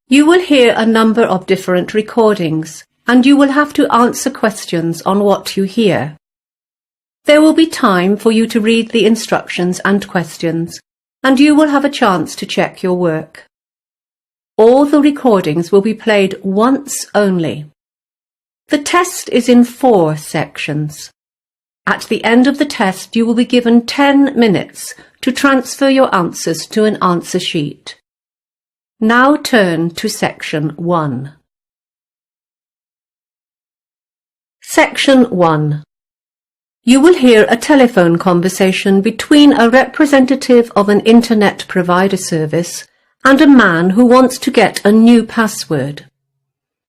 You will hear a number of different recordings, and you will have to answer questions on what you hear. There will be time for you to read the instructions and questions, and you will have a chance to check your work. All the recordings will be played once only. The test is in 4 sections. At the end of the test, you will be given 10 minutes to transfer your answers to an answer sheet. Now turn to Section 1. Section 1. You will hear a telephone conversation between a representative of an Internet provider service and a man who wants to get a new password.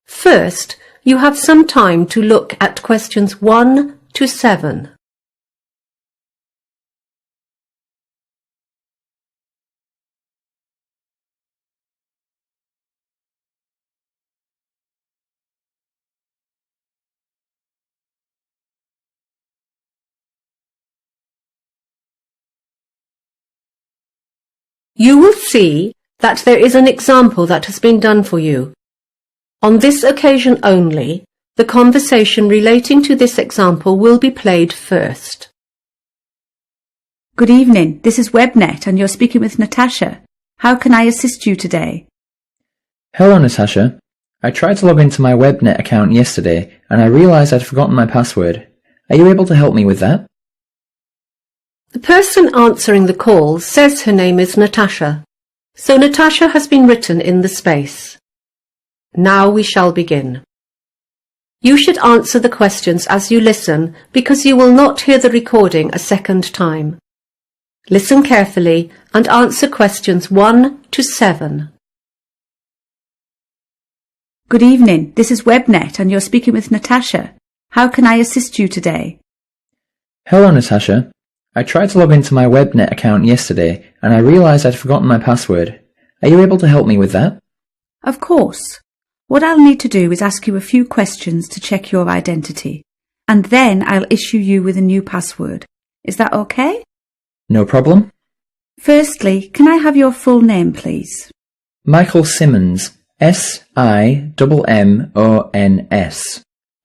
First, you have some time to look at questions 1 to 7. You will see that there is an example that has been done for you. On this occasion only, the conversation relating to this example will be played first. Good evening, this is WebNet and you're speaking with Natasha. How can I assist you today? Hello, Natasha. I tried to log into my WebNet account yesterday and I realised I'd forgotten my password. Are you able to help me with that? The person answering the call says her name is Natasha, so Natasha has been written in the space. Now we shall begin. You should answer the questions as you listen because you will not hear the recording a second time. Listen carefully and answer questions 1 to 7. Good evening, this is WebNet and you're speaking with Natasha. How can I assist you today? Hello, Natasha. I tried to log into my WebNet account yesterday and I realised I'd forgotten my password. Are you able to help me with that? Of course. What I'll need to do is ask you a few questions to check your identity, and then I'll issue you with a new password. Is that okay? No problem. Firstly, can I have your full name, please? Michael Simmons. S-I-M-M-O-N-S.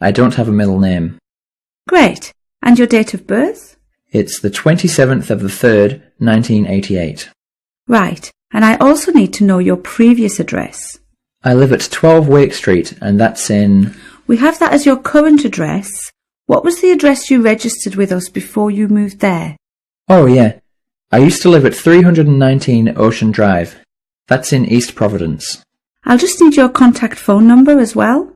I don't have a middle name. Great. And your date of birth? It's the 27th of the 3rd, 1988. Right. And I also need to know your previous address. I live at 12 Wake Street, and that's in... We have that as your current address. What was the address you registered with us before you moved there? Oh, yeah. I used to live at 319 Ocean Drive. That's in East Providence. I'll just need your contact phone number as well.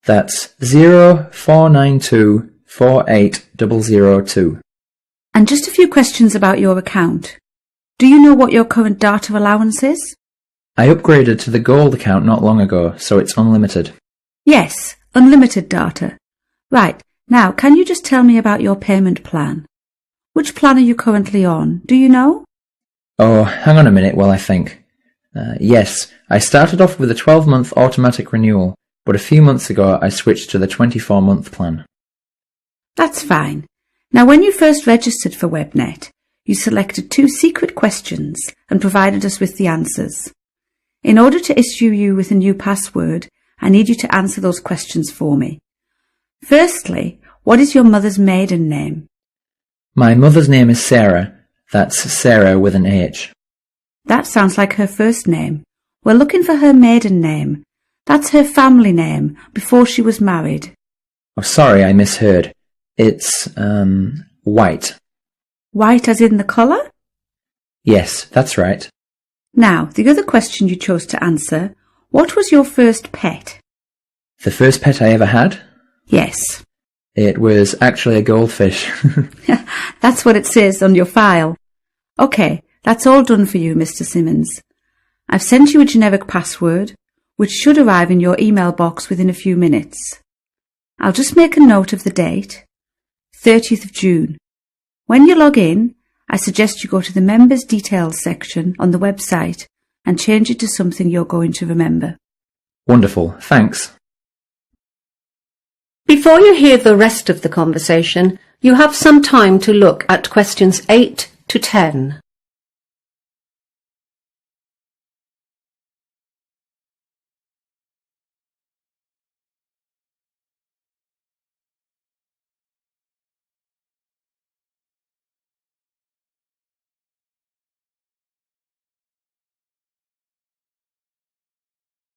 That's 0492 48002. And just a few questions about your account. Do you know what your current data allowance is? I upgraded to the Gold account not long ago, so it's unlimited. Yes, unlimited data. Right, now can you just tell me about your payment plan? Which plan are you currently on? Do you know? Oh, hang on a minute while I think. Yes, I started off with a 12-month automatic renewal, but a few months ago I switched to the 24-month plan. That's fine. Now when you first registered for WebNet, you selected 2 secret questions and provided us with the answers. In order to issue you with a new password, I need you to answer those questions for me. Firstly, what is your mother's maiden name? My mother's name is Sarah. That's Sarah with an H. That sounds like her first name. We're looking for her maiden name. That's her family name before she was married. Oh, sorry, I misheard. It's, White. White as in the colour? Yes, that's right. Now, the other question you chose to answer, what was your first pet? The first pet I ever had? Yes. It was actually a goldfish. That's what it says on your file. OK, that's all done for you, Mr. Simmons. I've sent you a generic password, which should arrive in your email box within a few minutes. I'll just make a note of the date, 30th of June. When you log in, I suggest you go to the Members Details section on the website and change it to something you're going to remember. Wonderful, thanks. Before you hear the rest of the conversation, you have some time to look at questions 8 to 10.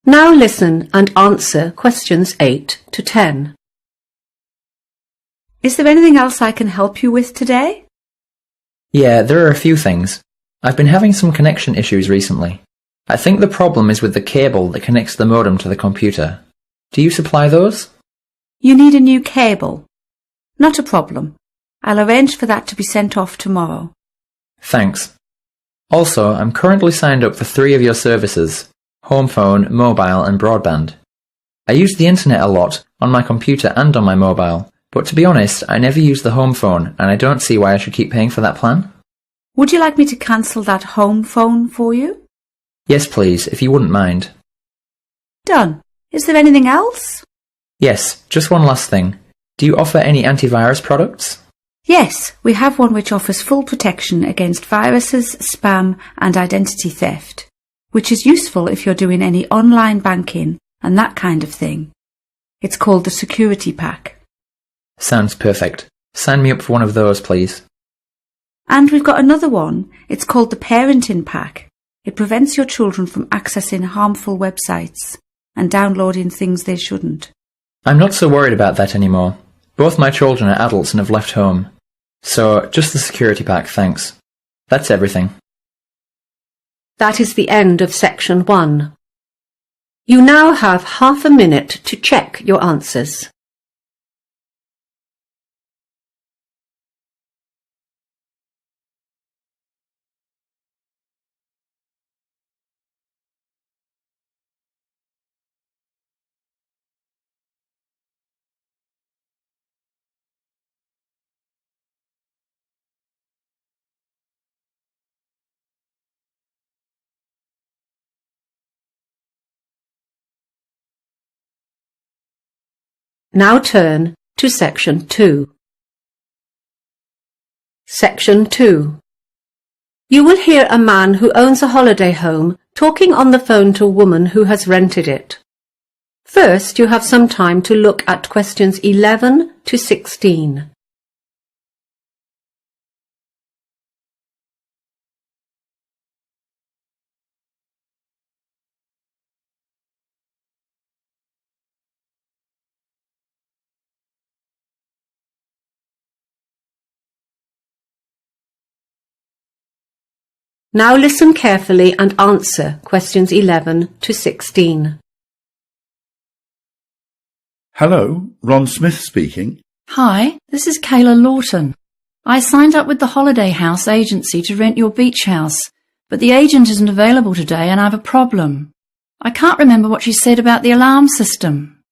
Now listen and answer questions 8 to 10. Is there anything else I can help you with today? Yeah, there are a few things. I've been having some connection issues recently. I think the problem is with the cable that connects the modem to the computer. Do you supply those? You need a new cable. Not a problem. I'll arrange for that to be sent off tomorrow. Thanks. Also, I'm currently signed up for 3 of your services: home phone, mobile and broadband. I use the internet a lot, on my computer and on my mobile, but to be honest, I never use the home phone and I don't see why I should keep paying for that plan. Would you like me to cancel that home phone for you? Yes, please, if you wouldn't mind. Done. Is there anything else? Yes, just one last thing. Do you offer any antivirus products? Yes, we have one which offers full protection against viruses, spam and identity theft, which is useful if you're doing any online banking and that kind of thing. It's called the Security Pack. Sounds perfect. Sign me up for one of those, please. And we've got another one. It's called the Parenting Pack. It prevents your children from accessing harmful websites and downloading things they shouldn't. I'm not so worried about that anymore. Both my children are adults and have left home. So, just the security pack, thanks. That's everything. That is the end of section 1. You now have half a minute to check your answers. Now turn to section 2. Section 2. You will hear a man who owns a holiday home talking on the phone to a woman who has rented it. First, you have some time to look at questions 11 to 16. Now listen carefully and answer questions 11 to 16. Hello, Ron Smith speaking. Hi, this is Kayla Lawton. I signed up with the Holiday House agency to rent your beach house, but the agent isn't available today and I have a problem. I can't remember what she said about the alarm system.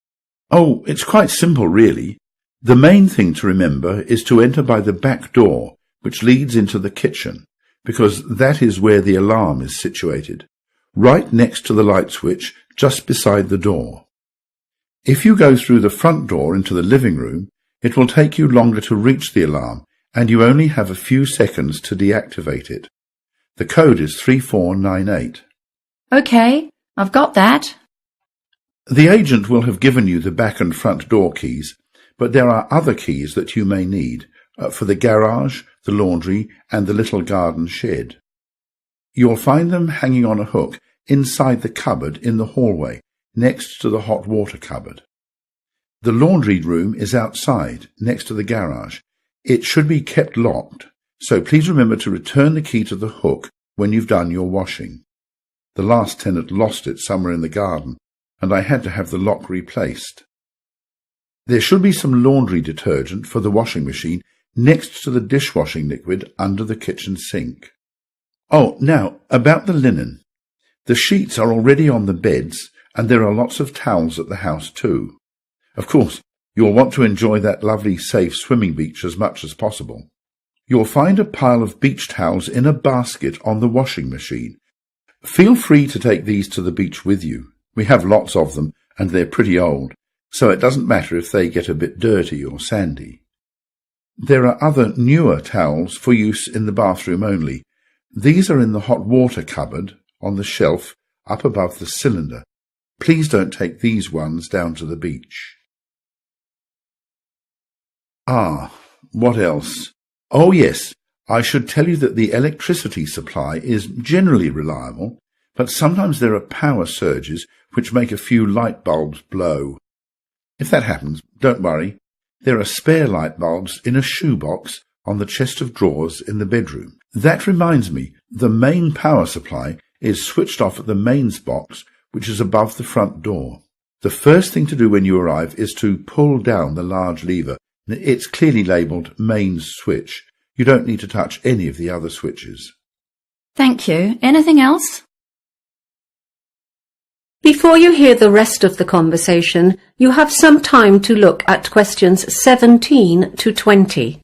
Oh, it's quite simple, really. The main thing to remember is to enter by the back door, which leads into the kitchen, because that is where the alarm is situated, right next to the light switch, just beside the door. If you go through the front door into the living room, it will take you longer to reach the alarm, and you only have a few seconds to deactivate it. The code is 3498. Okay, I've got that. The agent will have given you the back and front door keys, but there are other keys that you may need for the garage, the laundry, and the little garden shed. You'll find them hanging on a hook inside the cupboard in the hallway, next to the hot water cupboard. The laundry room is outside, next to the garage. It should be kept locked, so please remember to return the key to the hook when you've done your washing. The last tenant lost it somewhere in the garden, and I had to have the lock replaced. There should be some laundry detergent for the washing machine next to the dishwashing liquid under the kitchen sink. Oh, now, about the linen. The sheets are already on the beds, and there are lots of towels at the house too. Of course, you'll want to enjoy that lovely, safe swimming beach as much as possible. You'll find a pile of beach towels in a basket on the washing machine. Feel free to take these to the beach with you. We have lots of them, and they're pretty old, so it doesn't matter if they get a bit dirty or sandy. There are other newer towels for use in the bathroom only. These are in the hot water cupboard on the shelf up above the cylinder. Please don't take these ones down to the beach. What else? Oh yes, I should tell you that the electricity supply is generally reliable, but sometimes there are power surges which make a few light bulbs blow. If that happens, don't worry. There are spare light bulbs in a shoebox on the chest of drawers in the bedroom. That reminds me, the main power supply is switched off at the mains box, which is above the front door. The first thing to do when you arrive is to pull down the large lever. It's clearly labelled mains switch. You don't need to touch any of the other switches. Thank you. Anything else? Before you hear the rest of the conversation, you have some time to look at questions 17 to 20.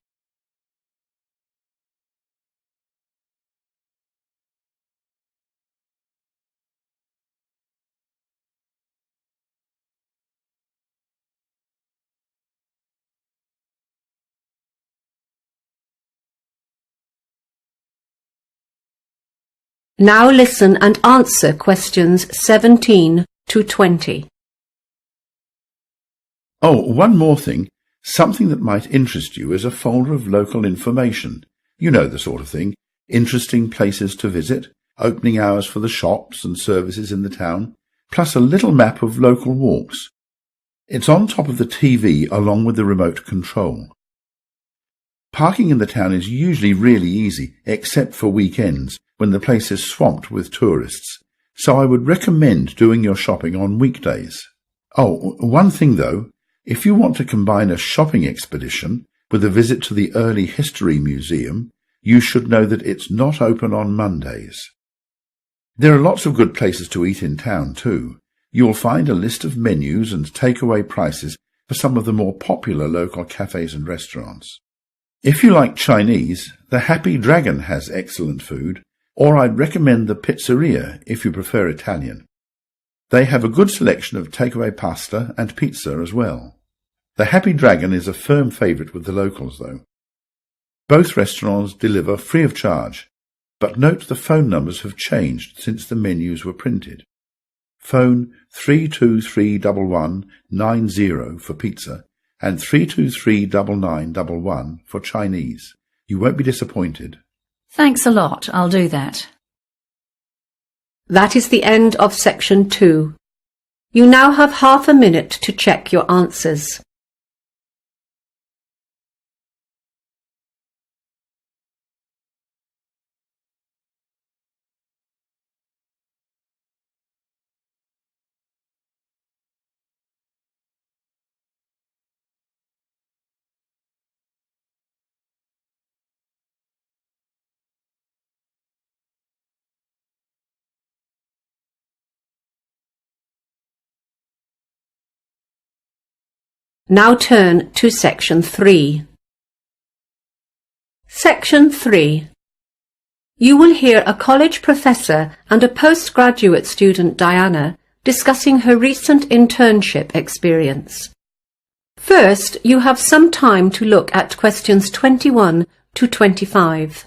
Now listen and answer questions 17 to 20. Oh, one more thing. Something that might interest you is a folder of local information. You know the sort of thing. Interesting places to visit, opening hours for the shops and services in the town, plus a little map of local walks. It's on top of the TV along with the remote control. Parking in the town is usually really easy, except for weekends, when the place is swamped with tourists, so I would recommend doing your shopping on weekdays. Oh, one thing though, if you want to combine a shopping expedition with a visit to the Early History Museum, you should know that it's not open on Mondays. There are lots of good places to eat in town too. You'll find a list of menus and takeaway prices for some of the more popular local cafes and restaurants. If you like Chinese, the Happy Dragon has excellent food, or I'd recommend the Pizzeria if you prefer Italian. They have a good selection of takeaway pasta and pizza as well. The Happy Dragon is a firm favourite with the locals, though. Both restaurants deliver free of charge, but note the phone numbers have changed since the menus were printed. Phone 3231190 for pizza and 3239911 for Chinese. You won't be disappointed. Thanks a lot. I'll do that. That is the end of section 2. You now have half a minute to check your answers. Now turn to section 3. Section 3. You will hear a college professor and a postgraduate student, Diana, discussing her recent internship experience. First, you have some time to look at questions 21 to 25.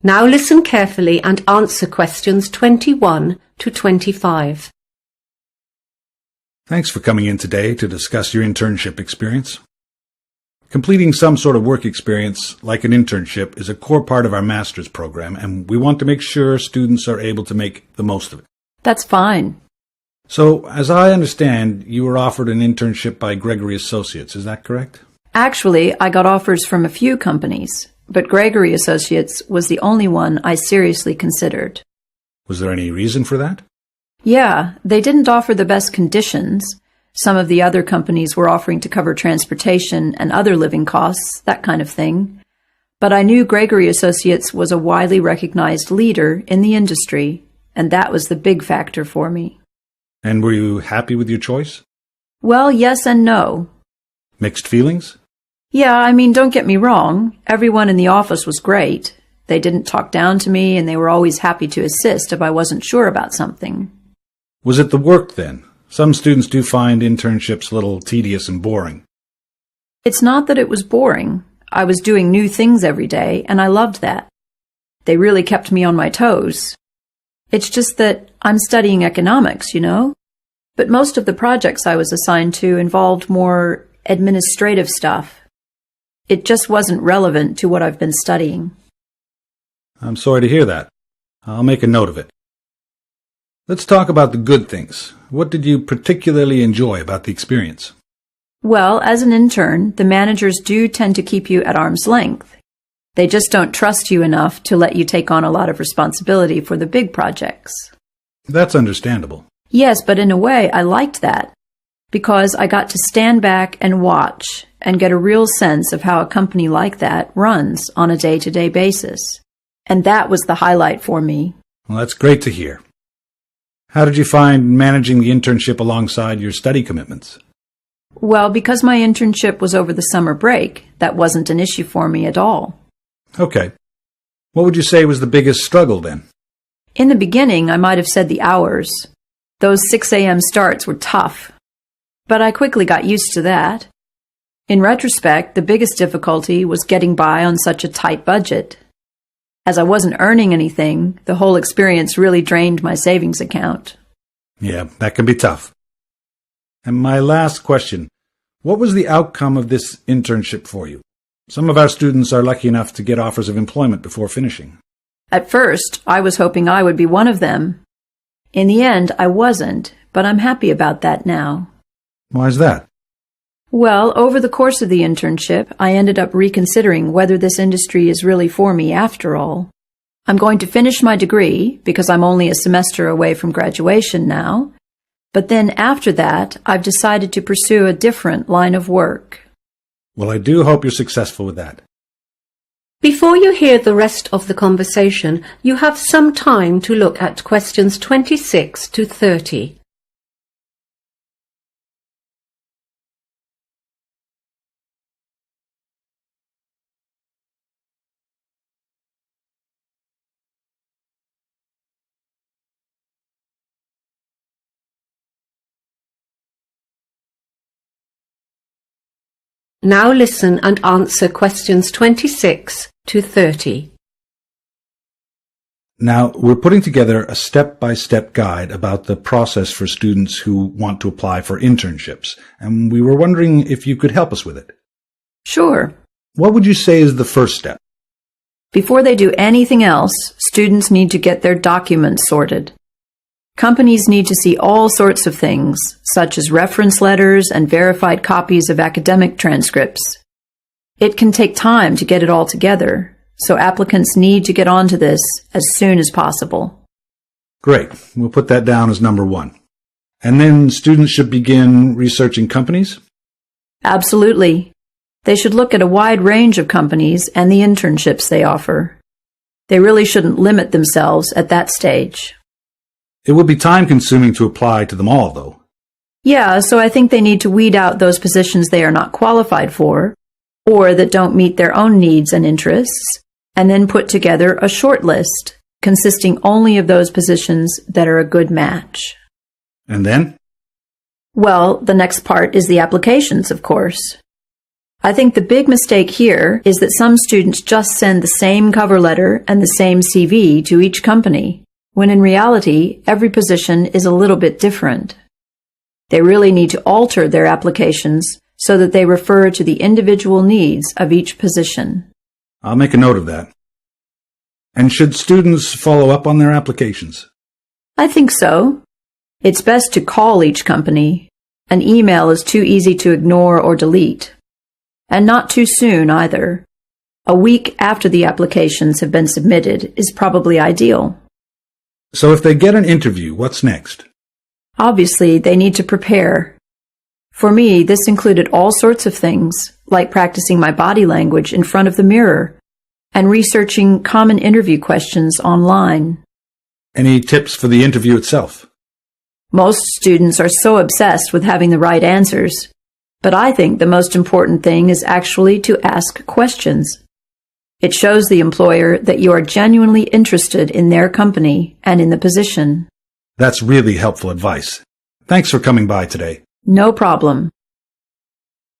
Now listen carefully and answer questions 21 to 25. Thanks for coming in today to discuss your internship experience. Completing some sort of work experience, like an internship, is a core part of our master's program, and we want to make sure students are able to make the most of it. That's fine. So, as I understand, you were offered an internship by Gregory Associates, is that correct? Actually, I got offers from a few companies, but Gregory Associates was the only one I seriously considered. Was there any reason for that? Yeah, they didn't offer the best conditions. Some of the other companies were offering to cover transportation and other living costs, that kind of thing. But I knew Gregory Associates was a widely recognized leader in the industry, and that was the big factor for me. And were you happy with your choice? Well, yes and no. Mixed feelings? Yeah, I mean, don't get me wrong. Everyone in the office was great. They didn't talk down to me, and they were always happy to assist if I wasn't sure about something. Was it the work, then? Some students do find internships a little tedious and boring. It's not that it was boring. I was doing new things every day, and I loved that. They really kept me on my toes. It's just that I'm studying economics, you know? But most of the projects I was assigned to involved more administrative stuff. It just wasn't relevant to what I've been studying. I'm sorry to hear that. I'll make a note of it. Let's talk about the good things. What did you particularly enjoy about the experience? Well, as an intern, the managers do tend to keep you at arm's length. They just don't trust you enough to let you take on a lot of responsibility for the big projects. That's understandable. Yes, but in a way, I liked that, because I got to stand back and watch and get a real sense of how a company like that runs on a day-to-day basis. And that was the highlight for me. Well, that's great to hear. How did you find managing the internship alongside your study commitments? Well, because my internship was over the summer break, that wasn't an issue for me at all. Okay. What would you say was the biggest struggle then? In the beginning, I might have said the hours. Those 6 a.m. starts were tough. But I quickly got used to that. In retrospect, the biggest difficulty was getting by on such a tight budget. As I wasn't earning anything, the whole experience really drained my savings account. Yeah, that can be tough. And my last question, what was the outcome of this internship for you? Some of our students are lucky enough to get offers of employment before finishing. At first, I was hoping I would be one of them. In the end, I wasn't, but I'm happy about that now. Why is that? Well, over the course of the internship, I ended up reconsidering whether this industry is really for me after all. I'm going to finish my degree, because I'm only a semester away from graduation now, but then after that, I've decided to pursue a different line of work. Well, I do hope you're successful with that. Before you hear the rest of the conversation, you have some time to look at questions 26 to 30. Now listen and answer questions 26 to 30. Now, we're putting together a step-by-step guide about the process for students who want to apply for internships, and we were wondering if you could help us with it. Sure. What would you say is the first step? Before they do anything else, students need to get their documents sorted. Companies need to see all sorts of things, such as reference letters and verified copies of academic transcripts. It can take time to get it all together, so applicants need to get onto this as soon as possible. Great. We'll put that down as number one. And then students should begin researching companies? Absolutely. They should look at a wide range of companies and the internships they offer. They really shouldn't limit themselves at that stage. It would be time-consuming to apply to them all, though. Yeah, so I think they need to weed out those positions they are not qualified for, or that don't meet their own needs and interests, and then put together a short list consisting only of those positions that are a good match. And then? Well, the next part is the applications, of course. I think the big mistake here is that some students just send the same cover letter and the same CV to each company, when in reality, every position is a little bit different. They really need to alter their applications so that they refer to the individual needs of each position. I'll make a note of that. And should students follow up on their applications? I think so. It's best to call each company. An email is too easy to ignore or delete. And not too soon either. A week after the applications have been submitted is probably ideal. So if they get an interview, what's next? Obviously, they need to prepare. For me, this included all sorts of things, like practicing my body language in front of the mirror and researching common interview questions online. Any tips for the interview itself? Most students are so obsessed with having the right answers, but I think the most important thing is actually to ask questions. It shows the employer that you are genuinely interested in their company and in the position. That's really helpful advice. Thanks for coming by today. No problem.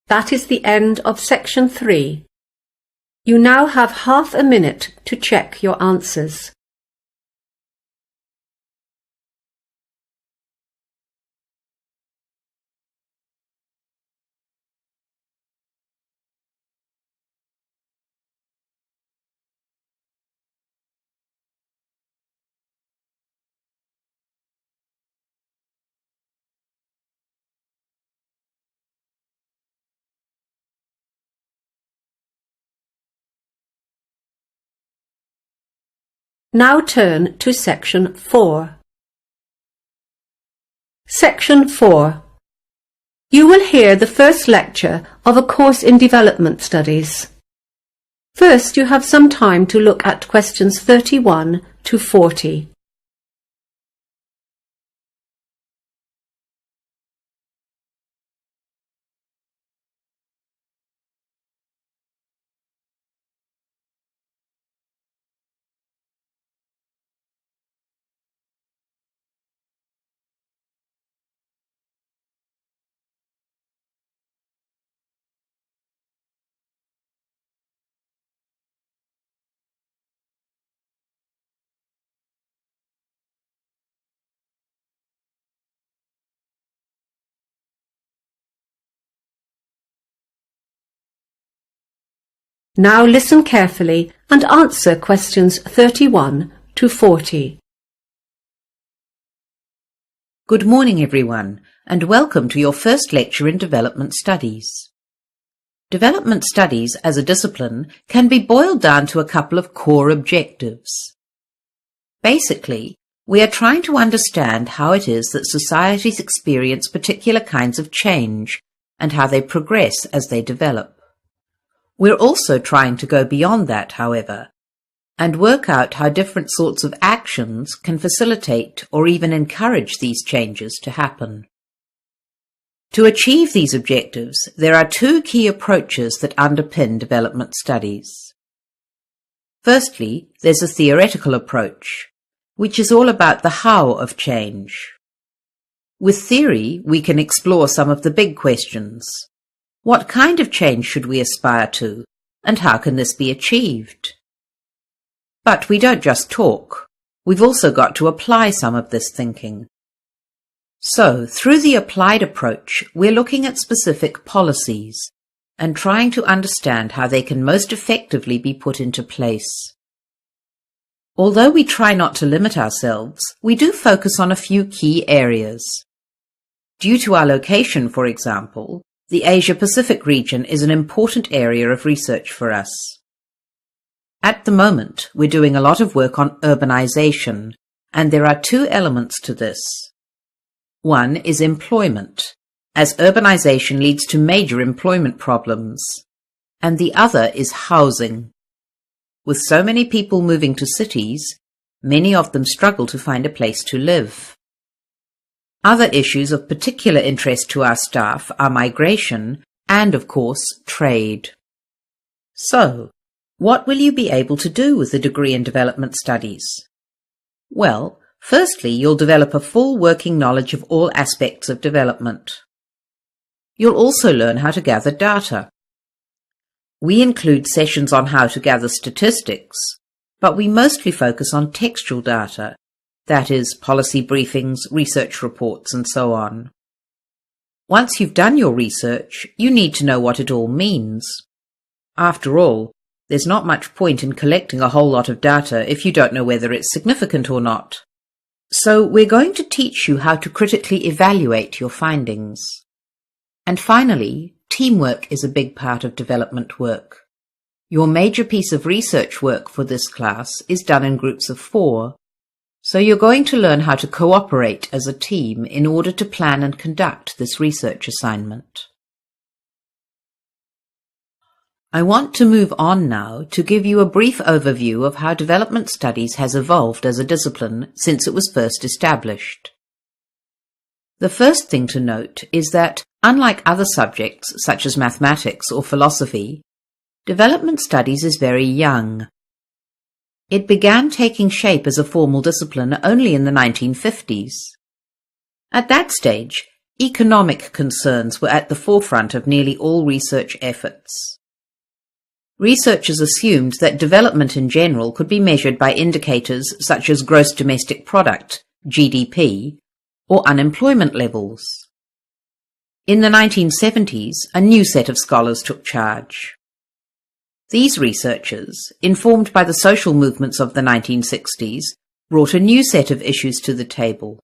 That is the end of section 3. You now have half a minute to check your answers. Now turn to Section 4. Section 4. You will hear the first lecture of a course in development studies. First, you have some time to look at questions 31 to 40. Now listen carefully and answer questions 31 to 40. Good morning, everyone, and welcome to your first lecture in Development Studies. Development Studies as a discipline can be boiled down to a couple of core objectives. Basically, we are trying to understand how it is that societies experience particular kinds of change and how they progress as they develop. We're also trying to go beyond that, however, and work out how different sorts of actions can facilitate or even encourage these changes to happen. To achieve these objectives, there are two key approaches that underpin development studies. Firstly, there's a theoretical approach, which is all about the how of change. With theory, we can explore some of the big questions. What kind of change should we aspire to, and how can this be achieved? But we don't just talk. We've also got to apply some of this thinking. So, through the applied approach, we're looking at specific policies and trying to understand how they can most effectively be put into place. Although we try not to limit ourselves, we do focus on a few key areas. Due to our location, for example, the Asia-Pacific region is an important area of research for us. At the moment, we're doing a lot of work on urbanization, and there are two elements to this. One is employment, as urbanization leads to major employment problems, and the other is housing. With so many people moving to cities, many of them struggle to find a place to live. Other issues of particular interest to our staff are migration and, of course, trade. So, what will you be able to do with the degree in development studies? Well, firstly, you'll develop a full working knowledge of all aspects of development. You'll also learn how to gather data. We include sessions on how to gather statistics, but we mostly focus on textual data. That is, policy briefings, research reports, and so on. Once you've done your research, you need to know what it all means. After all, there's not much point in collecting a whole lot of data if you don't know whether it's significant or not. So we're going to teach you how to critically evaluate your findings. And finally, teamwork is a big part of development work. Your major piece of research work for this class is done in groups of 4. So you're going to learn how to cooperate as a team in order to plan and conduct this research assignment. I want to move on now to give you a brief overview of how development studies has evolved as a discipline since it was first established. The first thing to note is that, unlike other subjects such as mathematics or philosophy, development studies is very young. It began taking shape as a formal discipline only in the 1950s. At that stage, economic concerns were at the forefront of nearly all research efforts. researchers assumed that development in general could be measured by indicators such as gross domestic product, GDP, or unemployment levels. In the 1970s, a new set of scholars took charge. These researchers, informed by the social movements of the 1960s, brought a new set of issues to the table.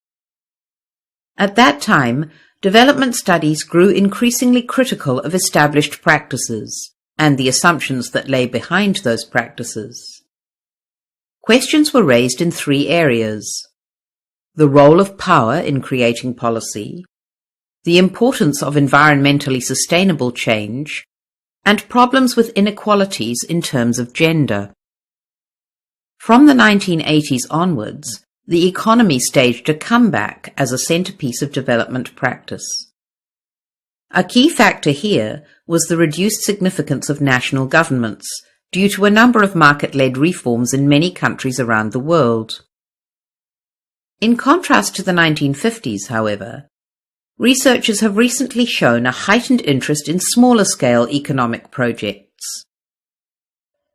At that time, development studies grew increasingly critical of established practices and the assumptions that lay behind those practices. Questions were raised in three areas: the role of power in creating policy, the importance of environmentally sustainable change, and problems with inequalities in terms of gender. From the 1980s onwards, the economy staged a comeback as a centerpiece of development practice. A key factor here was the reduced significance of national governments due to a number of market-led reforms in many countries around the world. In contrast to the 1950s, however, researchers have recently shown a heightened interest in smaller-scale economic projects.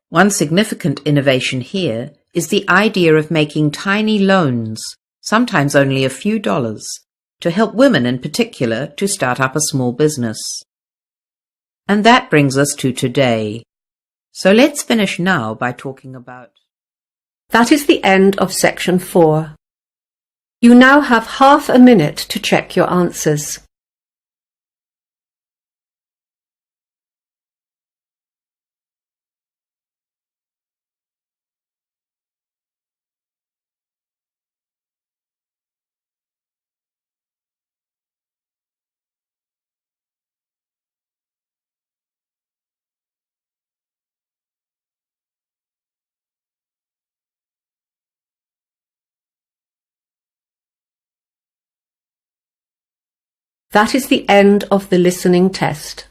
One significant innovation here is the idea of making tiny loans, sometimes only a few dollars, to help women in particular to start up a small business. And that brings us to today. So let's finish now by talking about... That is the end of section 4. You now have half a minute to check your answers. That is the end of the listening test.